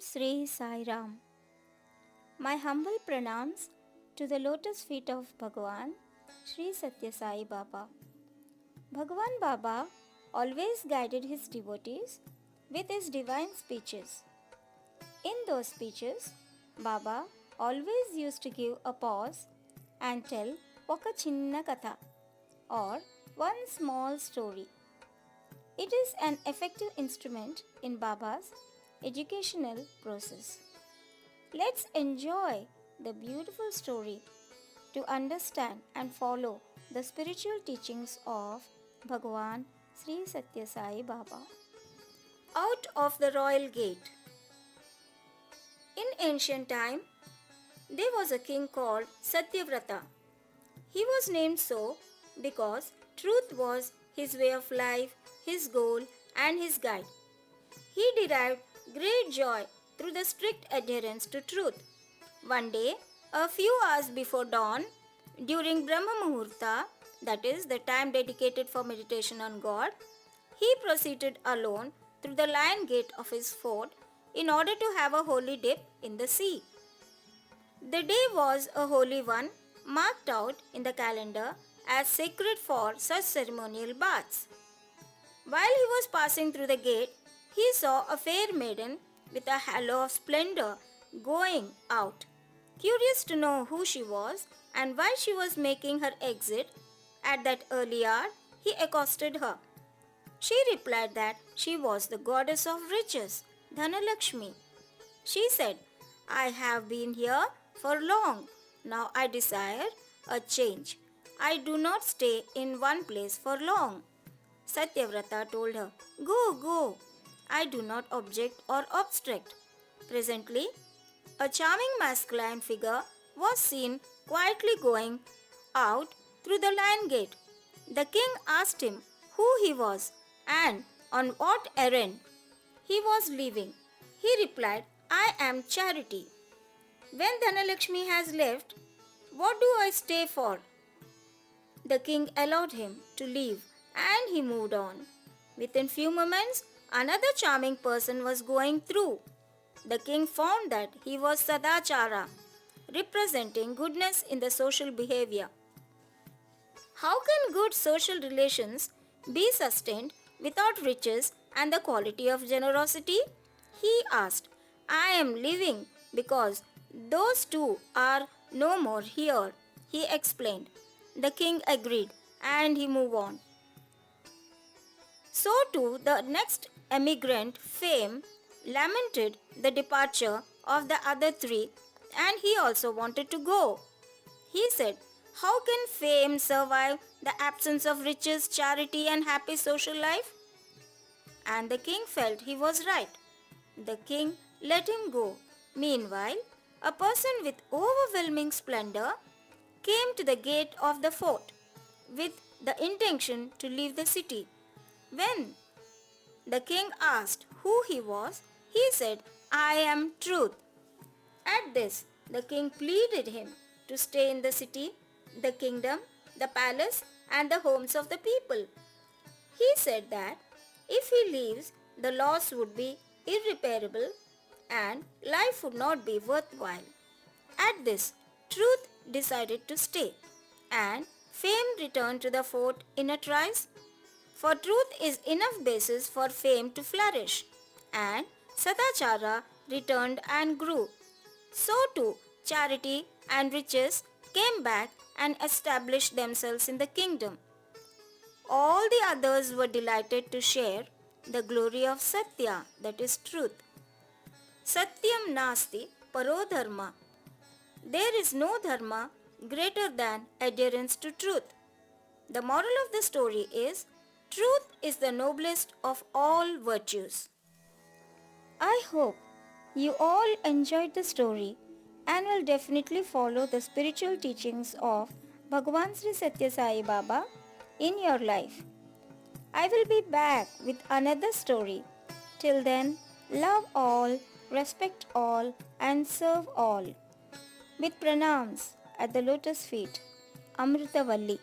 Sri Sai Ram. My humble pranams to the lotus feet of Bhagwan, Sri Sathya Sai Baba. Bhagwan Baba always guided his devotees with his divine speeches. In those speeches, Baba always used to give a pause and tell Oka Chinna Katha, or one small story. It is an effective instrument in Baba's educational process. Let's enjoy the beautiful story to understand and follow the spiritual teachings of Bhagwan Sri Sathya Sai Baba. Out of the royal gate. In ancient time, there was a king called Satyavrata. He was named so because truth was his way of life, his goal, and his guide. He derived great joy through the strict adherence to truth. One day, a few hours before dawn, during Brahma Muhurta, that is the time dedicated for meditation on God, he proceeded alone through the lion gate of his fort in order to have a holy dip in the sea. The day was a holy one, marked out in the calendar as sacred for such ceremonial baths. While he was passing through the gate, he saw a fair maiden with a halo of splendor going out. Curious to know who she was and why she was making her exit at that early hour, he accosted her. She replied that she was the goddess of riches, Dhanalakshmi. She said, "I have been here for long. Now I desire a change. I do not stay in one place for long." Satyavrata told her, "Go, go. I do not object or obstruct." Presently, a charming masculine figure was seen quietly going out through the lion gate. The king asked him who he was and on what errand he was leaving. He replied, "I am charity. When Dhanalakshmi has left, what do I stay for?" The king allowed him to leave and he moved on. Within few moments, another charming person was going through. The king found that he was Sadachara, representing goodness in the social behavior. How can good social relations be sustained without riches and the quality of generosity? He asked. "I am living because those two are no more here," he explained. The king agreed and he moved on. So too the next emigrant, Fame, lamented the departure of the other three and he also wanted to go. He said, "How can fame survive the absence of riches, charity and happy social life?" And the king felt he was right. The king let him go. Meanwhile, a person with overwhelming splendor came to the gate of the fort with the intention to leave the city. When the king asked who he was, he said, "I am truth." At this, the king pleaded him to stay in the city, the kingdom, the palace, and the homes of the people. He said that if he leaves, the loss would be irreparable and life would not be worthwhile. At this, Truth decided to stay, and Fame returned to the fort in a trice. For truth is enough basis for fame to flourish, and Sadachara returned and grew. So too, charity and riches came back and established themselves in the kingdom. All the others were delighted to share the glory of Satya, that is truth. Satyam nasti paro dharma. There is no dharma greater than adherence to truth. The moral of the story is, truth is the noblest of all virtues. I hope you all enjoyed the story and will definitely follow the spiritual teachings of Bhagwan Sri Sathya Sai Baba in your life. I will be back with another story. Till then, love all, respect all and serve all. With pranams at the lotus feet, Amrutha Valli.